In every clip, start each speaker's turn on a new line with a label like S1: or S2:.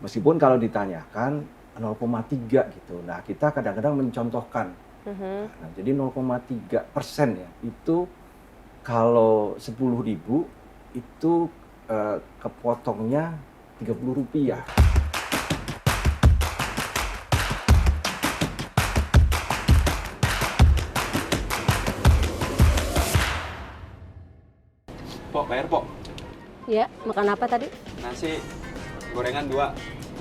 S1: Meskipun kalau ditanyakan 0,3 gitu. Nah, kita kadang-kadang mencontohkan. Nah, jadi 0,3% ya, itu kalau 10.000 itu kepotongnya Rp30.
S2: Pok, bayar Pok.
S3: Ya, makan apa tadi?
S2: Nasi gorengan 2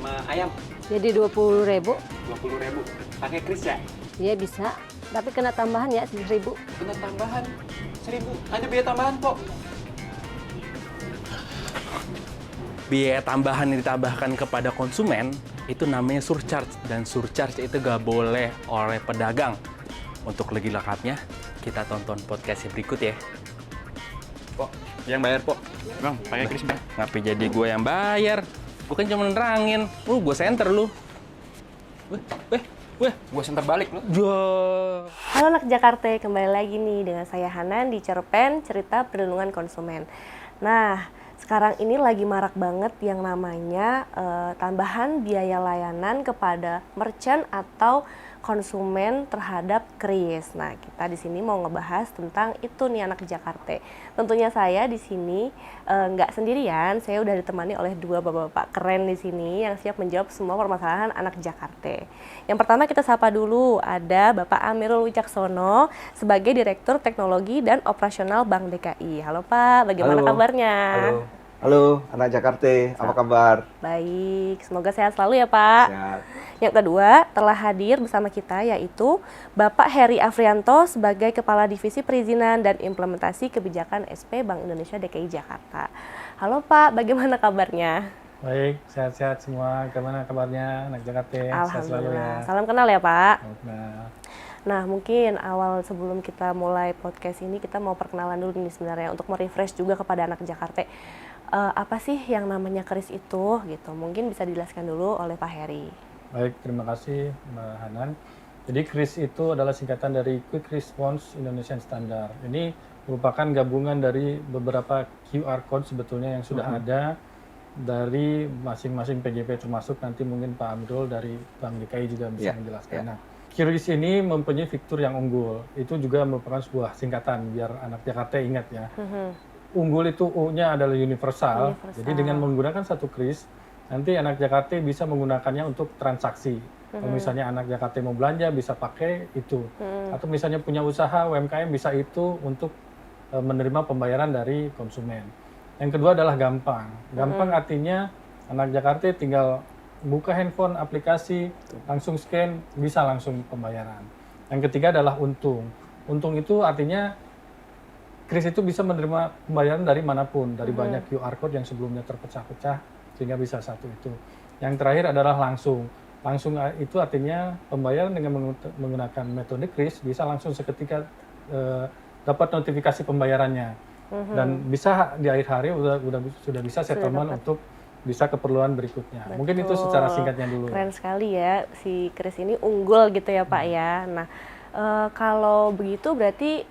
S2: sama ayam
S3: Jadi 20.000.
S2: 20.000. Pakai kris ya?
S3: Iya bisa, tapi kena tambahan ya 1.000.
S2: Bener tambahan 1.000. Ada biaya tambahan Pok.
S4: Biaya tambahan yang ditambahkan kepada konsumen itu namanya surcharge, dan surcharge itu gak boleh oleh pedagang. Untuk lebih lengkapnya, kita tonton podcast yang berikut ya.
S2: Pok, yang bayar Pok. Bang, pakai kris Bang.
S4: Ngapain jadi gue yang bayar? Gue kan cuma nerangin. Gue senter lu.
S2: Gua senter balik lu.
S3: Halo anak Jakarta, kembali lagi nih dengan saya Hanan di Cerpen Cerita Perlindungan Konsumen. Nah, sekarang ini lagi marak banget yang namanya tambahan biaya layanan kepada merchant atau konsumen terhadap kris. Nah, kita di sini mau ngebahas tentang itu nih anak Jakarta. Tentunya saya di sini nggak sendirian, saya udah ditemani oleh dua bapak-bapak keren di sini yang siap menjawab semua permasalahan anak Jakarta. Yang pertama kita sapa dulu, ada Bapak Amirul Wicaksono sebagai Direktur Teknologi dan Operasional Bank DKI. Halo Pak, bagaimana kabarnya?
S1: Halo, anak Jakarta, apa kabar?
S3: Baik, semoga sehat selalu ya Pak.
S1: Sehat.
S3: Yang kedua, telah hadir bersama kita yaitu Bapak Heri Afrianto sebagai Kepala Divisi Perizinan dan Implementasi Kebijakan SP Bank Indonesia DKI Jakarta. Halo Pak, bagaimana kabarnya?
S5: Baik, sehat-sehat semua. Gimana kabarnya anak Jakarta? Sehat selalu ya.
S3: Alhamdulillah. Salam kenal ya Pak.
S5: Nah,
S3: Nah, mungkin awal sebelum kita mulai podcast ini kita mau perkenalan dulu nih sebenarnya untuk merefresh juga kepada anak Jakarta. Apa sih yang namanya kris itu gitu? Mungkin bisa dijelaskan dulu oleh Pak Heri.
S5: baik, terima kasih Mbak Hanan. Jadi KRIS itu adalah singkatan dari Quick Response Indonesian Standard. Ini merupakan gabungan dari beberapa QR code sebetulnya yang sudah ada dari masing-masing PJP, termasuk nanti mungkin Pak Amirul dari Bank DKI juga bisa menjelaskan. Nah, KRIS ini mempunyai fitur yang unggul. Itu juga merupakan sebuah singkatan biar anak Jakarta ingat ya. Unggul itu U-nya adalah universal. Jadi dengan menggunakan satu kris, nanti anak Jakarta bisa menggunakannya untuk transaksi. Kalau misalnya anak Jakarta mau belanja bisa pakai itu. Atau misalnya punya usaha UMKM bisa itu untuk menerima pembayaran dari konsumen. Yang kedua adalah gampang. Gampang artinya anak Jakarta tinggal buka handphone, aplikasi, langsung scan, bisa langsung pembayaran. Yang ketiga adalah untung. Untung itu artinya kris itu bisa menerima pembayaran dari manapun, dari banyak QR code yang sebelumnya terpecah-pecah, sehingga bisa satu itu. Yang terakhir adalah langsung. Langsung itu artinya pembayaran dengan menggunakan metode kris bisa langsung seketika dapat notifikasi pembayarannya. Dan bisa di akhir hari sudah bisa settlement untuk bisa keperluan berikutnya.
S3: Betul.
S5: Mungkin itu secara singkatnya dulu.
S3: Keren sekali ya, si kris ini unggul gitu ya Pak ya. Nah, kalau begitu berarti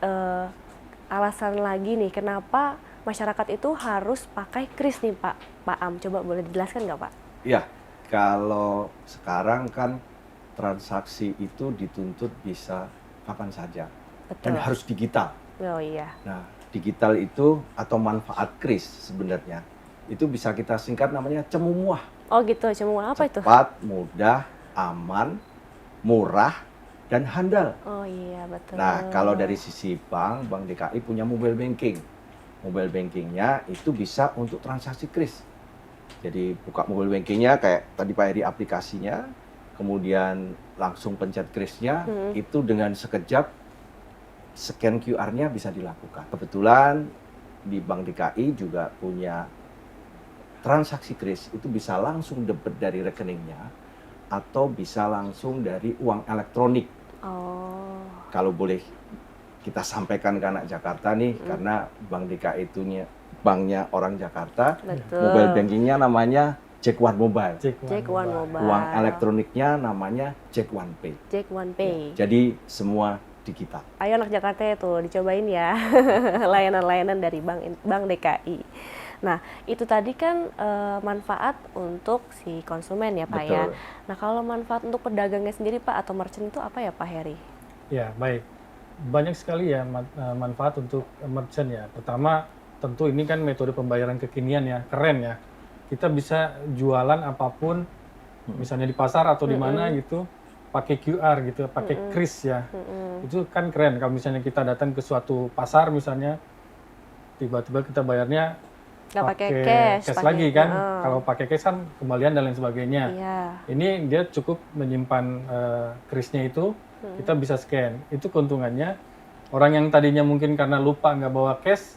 S3: alasan lagi nih kenapa masyarakat itu harus pakai kris nih Pak Am, coba boleh dijelaskan nggak Pak?
S1: Ya, kalau sekarang kan transaksi itu dituntut bisa kapan saja.
S3: Betul.
S1: Dan harus digital.
S3: Oh iya.
S1: Nah, digital itu atau manfaat kris sebenarnya itu bisa kita singkat namanya Cemumuah.
S3: Oh gitu, cuma apa itu?
S1: Cepat, mudah, aman, murah, dan handal.
S3: Oh iya betul.
S1: Nah, kalau dari sisi Bank DKI punya mobile banking. Mobile bankingnya itu bisa untuk transaksi kris. Jadi buka mobile bankingnya kayak tadi Pak Heri aplikasinya, kemudian langsung pencet krisnya, itu dengan sekejap scan QR-nya bisa dilakukan. Kebetulan di Bank DKI juga punya transaksi kris, itu bisa langsung debit dari rekeningnya atau bisa langsung dari uang elektronik.
S3: Oh.
S1: Kalau boleh kita sampaikan ke anak Jakarta nih, karena Bank DKI itu banknya orang Jakarta,
S3: Betul.
S1: mobile bankingnya namanya Jack One Mobile.
S3: Jack One Mobile.
S1: Uang elektroniknya namanya Jack One Pay.
S3: Jack One Pay.
S1: Jadi semua digital.
S3: Ayo anak Jakarta tuh dicobain ya layanan-layanan dari Bank DKI. Nah, itu tadi kan manfaat untuk si konsumen ya Pak ya.
S1: Betul.
S3: Nah, kalau manfaat untuk pedagangnya sendiri Pak atau merchant itu apa ya Pak Heri?
S5: Ya, baik. Banyak sekali ya manfaat untuk merchant ya. Pertama, tentu ini kan metode pembayaran kekinian ya, keren ya. Kita bisa jualan apapun, misalnya di pasar atau di mana gitu, pakai QR gitu, pakai kris ya. Itu kan keren. Kalau misalnya kita datang ke suatu pasar misalnya, tiba-tiba kita bayarnya
S3: Nggak pakai cash, pakai-
S5: lagi kan.
S3: Heeh.
S5: Kalau pakai cash kan kembalian dan lain sebagainya.
S3: Iya.
S5: Ini dia cukup menyimpan krisnya itu, kita bisa scan. Itu keuntungannya. Orang yang tadinya mungkin karena lupa nggak bawa cash,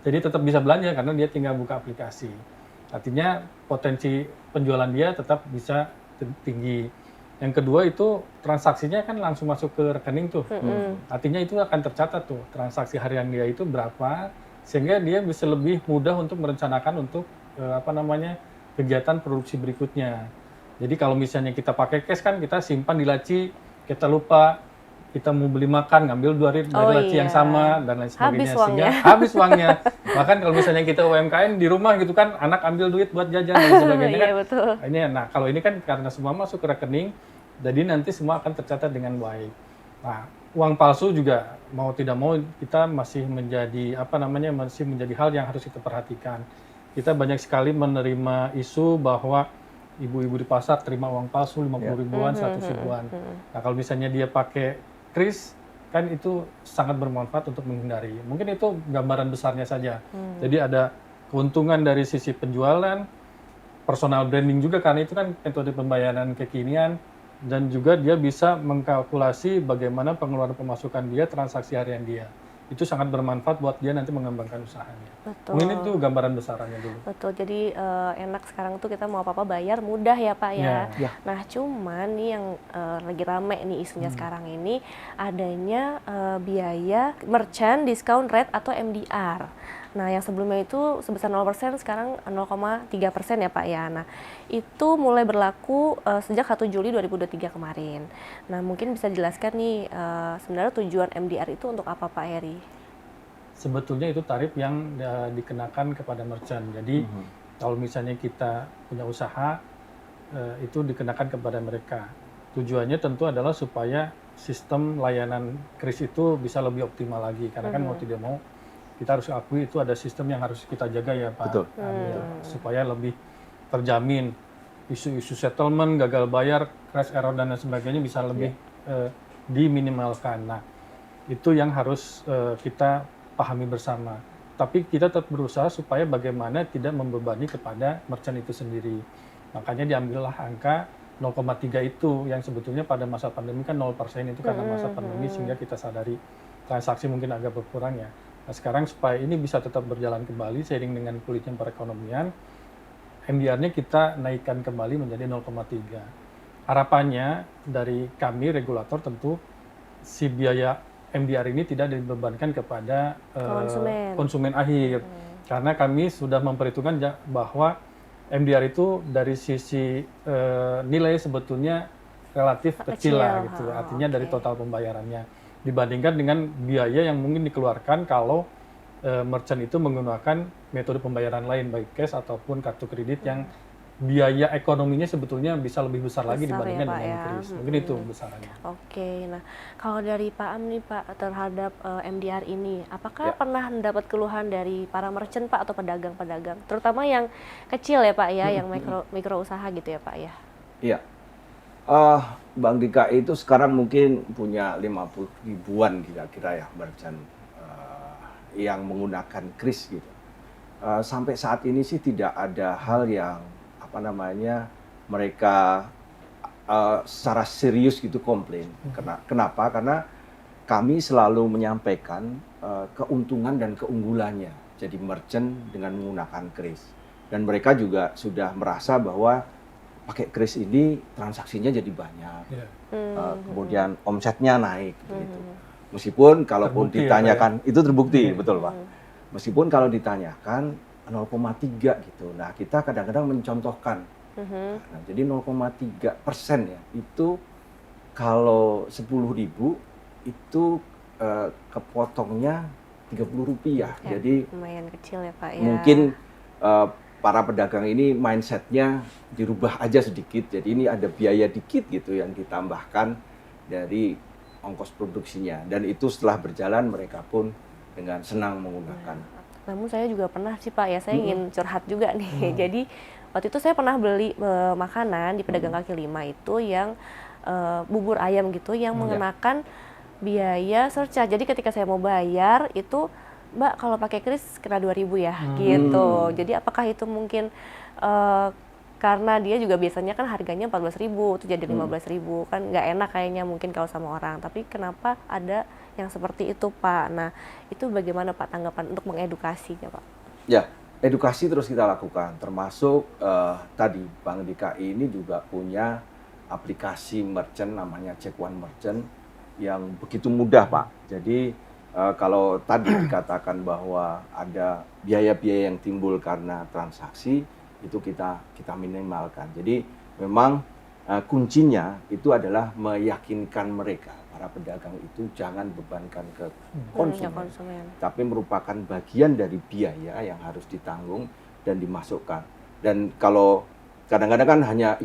S5: jadi tetap bisa belanja karena dia tinggal buka aplikasi. Artinya potensi penjualan dia tetap bisa tinggi. Yang kedua itu transaksinya kan langsung masuk ke rekening tuh. Artinya itu akan tercatat tuh transaksi harian dia itu berapa, sehingga dia bisa lebih mudah untuk merencanakan untuk kegiatan produksi berikutnya. Jadi kalau misalnya kita pakai cash kan kita simpan di laci, kita lupa, kita mau beli makan ngambil dari laci yang sama dan lain sebagainya,
S3: Habis
S5: sehingga
S3: uangnya.
S5: habis uangnya. Bahkan kalau misalnya kita UMKM di rumah gitu kan, anak ambil duit buat jajan dan sebagainya kan.
S3: Iya betul.
S5: Nah kalau ini kan karena semua masuk ke rekening, jadi nanti semua akan tercatat dengan baik. Nah, uang palsu juga mau tidak mau kita masih menjadi masih menjadi hal yang harus kita perhatikan. Kita banyak sekali menerima isu bahwa ibu-ibu di pasar terima uang palsu 50 ribuan, 100 ribuan. Nah, kalau misalnya dia pakai kris, kan itu sangat bermanfaat untuk menghindari. Mungkin itu gambaran besarnya saja. Jadi ada keuntungan dari sisi penjualan, personal branding juga karena itu kan metode pembayaran kekinian, dan juga dia bisa mengkalkulasi bagaimana pengeluaran pemasukan dia, transaksi harian dia. Itu sangat bermanfaat buat dia nanti mengembangkan usahanya.
S3: Betul.
S5: Mungkin itu gambaran besarannya dulu.
S3: Betul, jadi enak sekarang tuh kita mau apa-apa bayar mudah ya Pak ya.
S5: Ya.
S3: Nah cuman nih yang lagi rame nih isunya sekarang ini adanya biaya merchant discount rate atau MDR. Nah yang sebelumnya itu sebesar 0% sekarang 0,3% ya Pak ya. Nah itu mulai berlaku sejak 1 Juli 2023 kemarin. Nah mungkin bisa dijelaskan nih sebenarnya tujuan MDR itu untuk apa Pak Heri?
S5: Sebetulnya itu tarif yang dikenakan kepada merchant. Jadi kalau misalnya kita punya usaha, itu dikenakan kepada mereka. Tujuannya tentu adalah supaya sistem layanan kris itu bisa lebih optimal lagi. Karena kan mau tidak mau, kita harus akui itu ada sistem yang harus kita jaga ya Pak.
S1: Betul.
S5: Supaya lebih terjamin. Isu-isu settlement, gagal bayar, crash error dan lain sebagainya bisa lebih diminimalkan. Nah, itu yang harus kita pahami bersama. Tapi kita tetap berusaha supaya bagaimana tidak membebani kepada merchant itu sendiri. Makanya diambillah angka 0,3 itu yang sebetulnya pada masa pandemi kan 0% itu karena masa pandemi sehingga kita sadari transaksi mungkin agak berkurang ya. Nah sekarang supaya ini bisa tetap berjalan kembali seiring dengan pulihnya perekonomian, MDR-nya kita naikkan kembali menjadi 0,3. Harapannya dari kami regulator tentu si biaya MDR ini tidak dibebankan kepada konsumen akhir. Karena kami sudah memperhitungkan bahwa MDR itu dari sisi nilai sebetulnya relatif kecil lah gitu. Artinya dari total pembayarannya dibandingkan dengan biaya yang mungkin dikeluarkan kalau merchant itu menggunakan metode pembayaran lain baik cash ataupun kartu kredit yang biaya ekonominya sebetulnya bisa lebih besar lagi dibandingkan
S3: ya,
S5: dengan kris. Mungkin itu besarannya.
S3: Oke, nah kalau dari Pak Am nih Pak terhadap MDR ini, apakah pernah mendapat keluhan dari para merchant Pak atau pedagang-pedagang, terutama yang kecil ya Pak ya, yang mikro usaha gitu ya Pak ya?
S1: Iya. Bank DKI itu sekarang mungkin punya 50 ribuan kira-kira ya merchant yang menggunakan kris gitu. Sampai saat ini sih tidak ada hal yang mereka secara serius gitu komplain. Kenapa? Karena kami selalu menyampaikan keuntungan dan keunggulannya jadi merchant dengan menggunakan kris. Dan mereka juga sudah merasa bahwa pakai kris ini transaksinya jadi banyak. Kemudian omsetnya naik gitu. Meskipun kalaupun
S5: Terbukti
S1: ditanyakan itu terbukti, betul Pak. Meskipun kalau ditanyakan 0,3 gitu. Nah, kita kadang-kadang mencontohkan. Nah, jadi 0,3% ya, itu kalau 10.000 itu kepotongnya Rp30.
S3: Ya,
S1: Jadi
S3: lumayan kecil ya Pak ya.
S1: mungkin para pedagang ini mindsetnya dirubah aja sedikit. Jadi ini ada biaya dikit gitu yang ditambahkan dari ongkos produksinya. Dan itu setelah berjalan mereka pun dengan senang menggunakan.
S3: Namun saya juga pernah sih Pak ya, saya ingin curhat juga nih. Jadi waktu itu saya pernah beli makanan di pedagang kaki lima itu yang bubur ayam gitu yang mengenakan biaya surcharge. Jadi ketika saya mau bayar itu, Mbak kalau pakai kris kena 2.000 ya gitu. Jadi apakah itu mungkin karena dia juga biasanya kan harganya 14.000 itu jadi 15.000 kan nggak enak kayaknya mungkin kalau sama orang. Tapi kenapa ada yang seperti itu Pak? Nah itu bagaimana Pak tanggapan untuk mengedukasinya Pak?
S1: Ya, edukasi terus kita lakukan. Termasuk tadi Bank DKI ini juga punya aplikasi merchant namanya Check One Merchant yang begitu mudah Pak. Jadi kalau tadi dikatakan bahwa ada biaya-biaya yang timbul karena transaksi, itu kita minimalkan. Jadi memang kuncinya itu adalah meyakinkan mereka, para pedagang itu jangan bebankan ke konsumen, tapi merupakan bagian dari biaya yang harus ditanggung dan dimasukkan. Dan kalau kadang-kadang kan hanya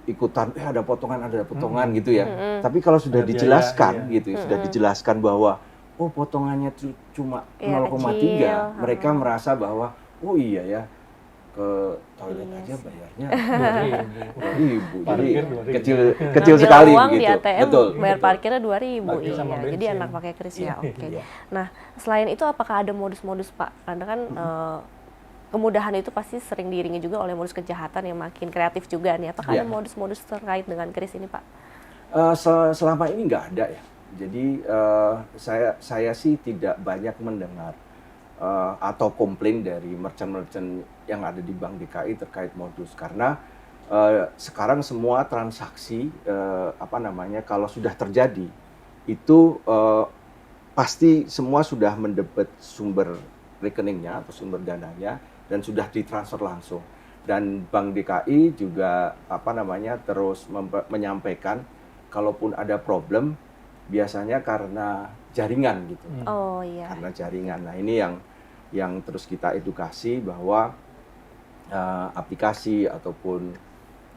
S1: ikutan, ada potongan gitu ya. Tapi kalau sudah
S5: Ada
S1: dijelaskan
S5: biaya,
S1: gitu, sudah dijelaskan bahwa oh potongannya cuma 0,3, mereka merasa bahwa oh iya ya, ke toilet aja bayarnya 2.000. Jadi kecil
S3: Ngambil
S1: sekali
S3: uang di
S1: gitu.
S3: ATM,
S1: Betul.
S3: bayar parkirnya 2.000.
S5: Parkir sama
S3: Iya. Jadi
S5: bensin.
S3: enak pakai kris ya. Oke.
S1: Iya.
S3: Nah, selain itu apakah ada modus-modus Pak? Karena kan kemudahan itu pasti sering diiringi juga oleh modus kejahatan yang makin kreatif juga nih. Apakah
S1: Iya.
S3: ada modus-modus terkait dengan kris ini Pak?
S1: Selama ini nggak ada ya. Jadi saya sih tidak banyak mendengar atau komplain dari merchant-merchant yang ada di Bank DKI terkait modus, karena sekarang semua transaksi kalau sudah terjadi itu pasti semua sudah mendebet sumber rekeningnya atau sumber dananya dan sudah ditransfer langsung. Dan Bank DKI juga terus menyampaikan kalaupun ada problem biasanya karena jaringan gitu.
S3: Oh iya.
S1: Karena jaringan. Nah, ini yang terus kita edukasi bahwa aplikasi ataupun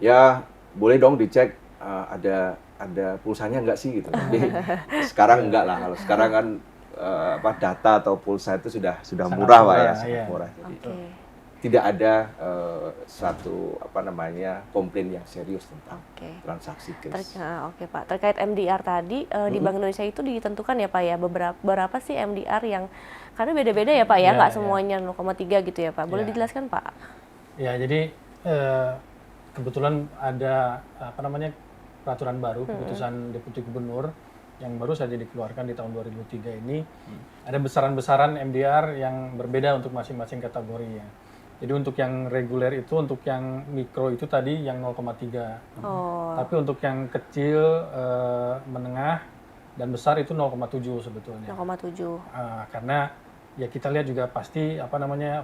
S1: ya boleh dong dicek ada pulsanya enggak sih gitu. Jadi sekarang enggak lah. Kalau sekarang kan data atau pulsa itu sudah
S5: Sangat
S1: murah Pak ya,
S5: murah,
S1: sangat
S5: iya.
S1: murah. Jadi
S3: Oke.
S1: tidak ada suatu komplain yang serius tentang
S3: Oke.
S1: transaksi kris.
S3: Oke Pak, terkait MDR tadi di Bank Indonesia itu ditentukan ya Pak ya, berapa sih MDR yang, karena beda-beda ya Pak ya, nggak semuanya 0,3 gitu ya Pak, boleh
S5: Ya.
S3: dijelaskan Pak?
S5: Ya, jadi kebetulan ada peraturan baru, keputusan Deputi Gubernur yang baru saja dikeluarkan di tahun 2003 ini, ada besaran-besaran MDR yang berbeda untuk masing-masing kategori ya. Jadi untuk yang reguler itu, untuk yang mikro itu tadi yang 0,3. Tapi untuk yang kecil, menengah, dan besar itu 0,7 sebetulnya.
S3: 0,7.
S5: Karena ya kita lihat juga pasti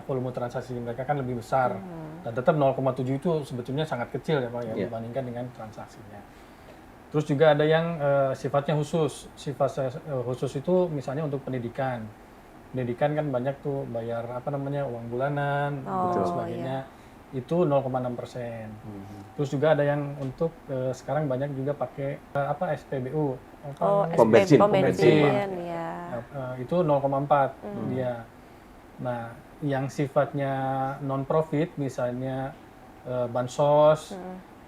S5: volume transaksi mereka kan lebih besar. Dan tetap 0,7 itu sebetulnya sangat kecil ya Pak ya, dibandingkan dengan transaksinya. Terus juga ada yang sifatnya khusus. Sifat khusus itu misalnya untuk pendidikan. Pendidikan kan banyak tuh bayar uang bulanan dan sebagainya. Itu 0,6%. Terus juga ada yang untuk sekarang banyak juga pakai SPBU.
S1: Pom bensin.
S3: Ya.
S5: Itu 0,4 dia. Nah, yang sifatnya non profit misalnya bansos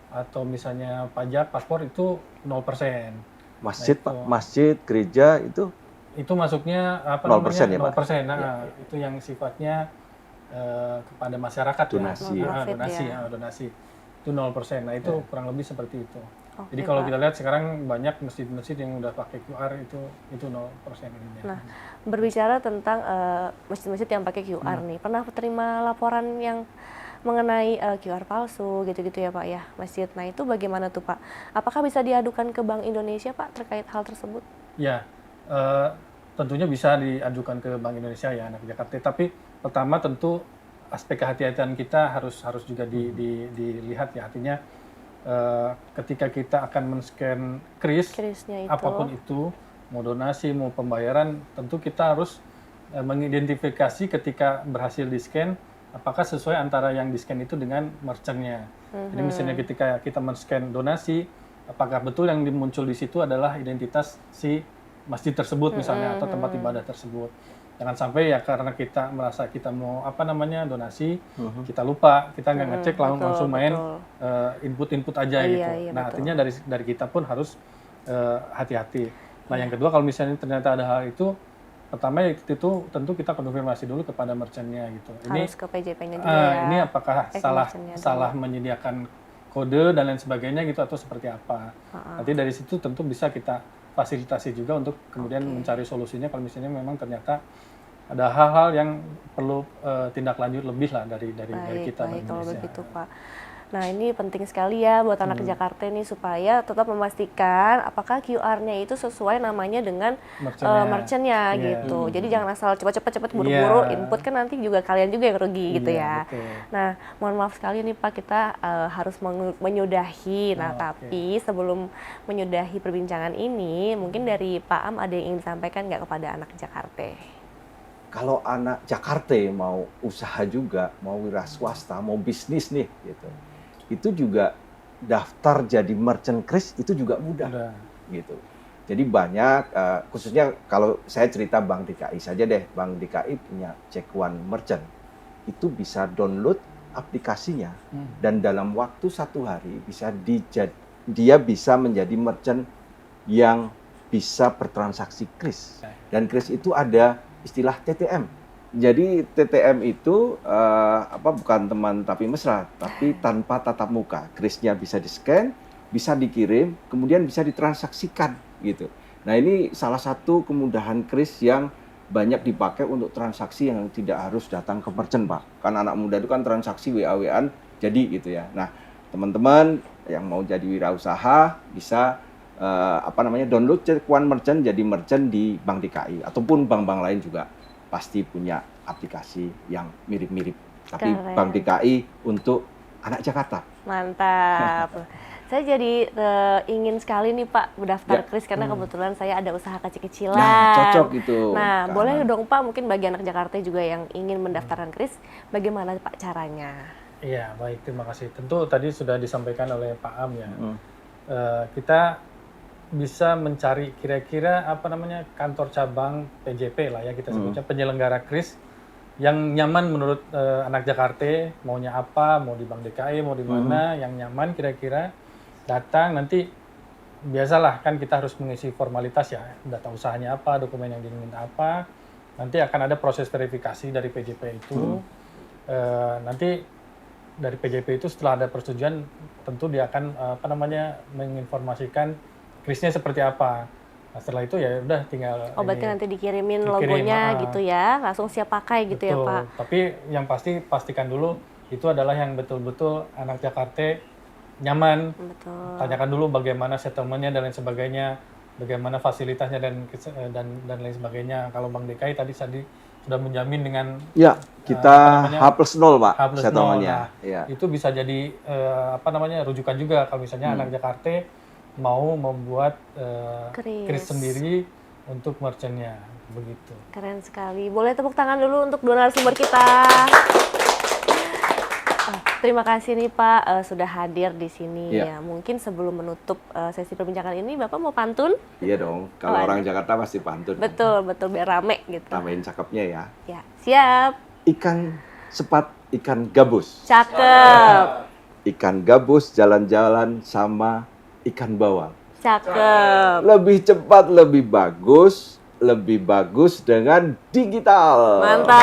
S5: atau misalnya pajak, paspor itu 0%.
S1: Masjid Pak, masjid, gereja itu
S5: masuknya
S1: 0% ya, Pak?
S5: 0%. Nah, itu yang sifatnya kepada masyarakat
S1: donasi.
S5: Donasi. Itu 0%. Nah, itu kurang lebih seperti itu.
S3: Oke,
S5: Jadi kalau
S3: Pak.
S5: kita lihat sekarang banyak masjid-masjid yang udah pakai QR itu 0% ininya.
S3: Nah, berbicara tentang masjid-masjid yang pakai QR nih, pernah terima laporan yang mengenai QR palsu gitu-gitu ya Pak ya, masjid. Nah, itu bagaimana tuh Pak? Apakah bisa diadukan ke Bank Indonesia Pak terkait hal tersebut?
S5: Ya, tentunya bisa diajukan ke Bank Indonesia ya anak Jakarta. Tapi pertama tentu aspek kehati-hatian kita harus juga dilihat ya. Artinya ketika kita akan men-scan kris,
S3: Krisnya itu.
S5: apapun itu, mau donasi, mau pembayaran, tentu kita harus mengidentifikasi ketika berhasil di-scan, apakah sesuai antara yang di-scan itu dengan merchant-nya. Jadi misalnya ketika kita men-scan donasi, apakah betul yang muncul di situ adalah identitas si masjid tersebut misalnya atau tempat ibadah tersebut. Jangan sampai ya karena kita merasa kita mau donasi, kita lupa, kita nggak ngecek langsung main input-input aja gitu.
S3: Iya,
S5: Nah
S3: betul.
S5: artinya dari kita pun harus hati-hati. Nah yang kedua kalau misalnya ternyata ada hal itu, pertama itu tentu kita konfirmasi dulu kepada merchant-nya gitu.
S3: Harus ke PJP-nya juga ya.
S5: Ini apakah
S3: ke
S5: salah
S3: merchant-nya dulu.
S5: salah menyediakan kode dan lain sebagainya gitu atau seperti apa? Nanti dari situ tentu bisa kita fasilitasi juga untuk kemudian mencari solusinya kalau misalnya memang ternyata ada hal-hal yang perlu tindak lanjut lebih lah dari kita
S3: Baik, kalau
S5: Indonesia.
S3: begitu Pak. Nah ini penting sekali ya buat anak Jakarta nih supaya tetap memastikan apakah QR-nya itu sesuai namanya dengan merchant-nya
S5: Iya.
S3: gitu. Jadi jangan asal cepet-cepet buru-buru
S5: Iya.
S3: input, kan nanti juga kalian juga yang rugi gitu
S5: Iya,
S3: ya.
S5: betul.
S3: Nah mohon maaf sekali nih Pak, kita harus menyudahi. Nah
S5: Oke.
S3: tapi sebelum menyudahi perbincangan ini, mungkin dari Pak Am ada yang ingin disampaikan nggak kepada anak Jakarta?
S1: Kalau anak Jakarta mau usaha juga, mau wira swasta, mau bisnis nih, gitu, itu juga daftar jadi merchant kris itu juga mudah,
S5: Udah.
S1: gitu. Jadi banyak, khususnya kalau saya cerita Bank DKI saja deh, Bank DKI punya Check One Merchant, itu bisa download aplikasinya dan dalam waktu 1 hari dia bisa menjadi merchant yang bisa bertransaksi kris. Dan kris itu ada istilah TTM. Jadi TTM itu bukan teman tapi mesra, tapi tanpa tatap muka. Krisnya bisa di-scan, bisa dikirim, kemudian bisa ditransaksikan gitu. Nah, ini salah satu kemudahan kris yang banyak dipakai untuk transaksi yang tidak harus datang ke merchant, Pak. Kan anak muda itu kan transaksi WA-WAan jadi gitu ya. Nah, teman-teman yang mau jadi wirausaha bisa download Check One Merchant jadi merchant di Bank DKI ataupun bank-bank lain juga pasti punya aplikasi yang mirip-mirip. Tapi
S3: Keren.
S1: Bank DKI untuk anak Jakarta.
S3: Mantap. Saya jadi ingin sekali nih Pak mendaftar
S1: Ya.
S3: kris karena kebetulan saya ada usaha kecil-kecilan.
S1: Nah, cocok itu.
S3: Nah,
S1: Karena-
S3: boleh dong Pak, mungkin bagi anak Jakarta juga yang ingin mendaftarkan kris, bagaimana Pak caranya?
S5: Iya, baik, terima kasih. Tentu tadi sudah disampaikan oleh Pak Am ya.
S1: Mm.
S5: Kita bisa mencari kira-kira kantor cabang PJP lah ya kita sebutnya, penyelenggara kris yang nyaman menurut anak Jakarta, maunya apa, mau di Bank DKI, mau di mana, yang nyaman kira-kira datang. Nanti biasalah kan kita harus mengisi formalitas ya, data usahanya apa, dokumen yang diminta apa, nanti akan ada proses verifikasi dari PJP itu. Nanti dari PJP itu setelah ada persetujuan tentu dia akan menginformasikan krisnya seperti apa. Nah, setelah itu ya udah tinggal
S3: Berarti nanti dikirimin
S5: dikirim,
S3: logonya gitu ya, langsung siap pakai gitu ya
S5: betul.
S3: Pak.
S5: Tapi yang pasti pastikan dulu itu adalah yang betul-betul anak Jakarta nyaman.
S3: Betul.
S5: Tanyakan dulu bagaimana settlement-nya dan lain sebagainya, bagaimana fasilitasnya dan lain sebagainya. Kalau Bank DKI tadi sudah menjamin dengan
S1: Ya, kita H+0 Pak
S5: H+0.
S1: settlement-nya.
S5: Nah,
S1: Ya.
S5: itu bisa jadi rujukan juga kalau misalnya anak Jakarta mau membuat kris sendiri untuk merchant-nya, begitu.
S3: Keren sekali. Boleh tepuk tangan dulu untuk dua narasumber kita. Terima kasih nih Pak sudah hadir di sini.
S1: Iya.
S3: Ya, mungkin sebelum menutup sesi perbincangan ini, Bapak mau pantun?
S1: Iya dong, kalau orang Jakarta pasti pantun.
S3: Betul, biar rame gitu.
S1: Tambahin cakepnya ya.
S3: Ya, siap.
S1: Ikan sepat, ikan gabus.
S3: Cakep.
S1: Ikan gabus jalan-jalan sama ikan bawal.
S3: Cakep.
S1: Lebih cepat, lebih bagus dengan digital.
S3: Mantap.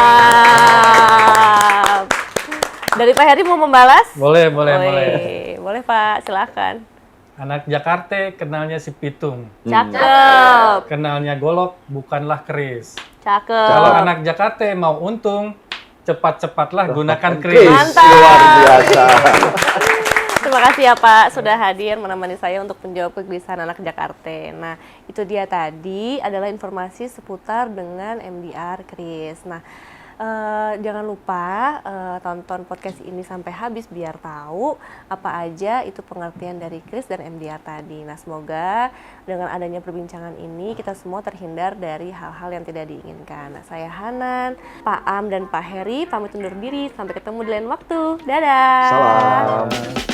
S3: Dari Pak Heri mau membalas?
S5: Boleh.
S3: Boleh Pak, silakan.
S5: Anak Jakarta kenalnya si pitung,
S3: Cakep.
S5: kenalnya golok bukanlah keris.
S3: Cakep.
S5: Kalau anak Jakarta mau untung, cepat-cepatlah gunakan kris.
S3: Mantap.
S1: Luar biasa.
S3: Terima kasih ya Pak sudah hadir menemani saya untuk menjawab kegelisahan anak Jakarta. Nah, itu dia tadi adalah informasi seputar dengan MDR Kris. Nah, Jangan lupa tonton podcast ini sampai habis biar tahu apa aja itu pengertian dari Kris dan MDR tadi. Nah, semoga dengan adanya perbincangan ini kita semua terhindar dari hal-hal yang tidak diinginkan. Nah, saya Hanan, Pak Am dan Pak Heri pamit undur diri. Sampai ketemu di lain waktu. Dadah.
S1: Salam.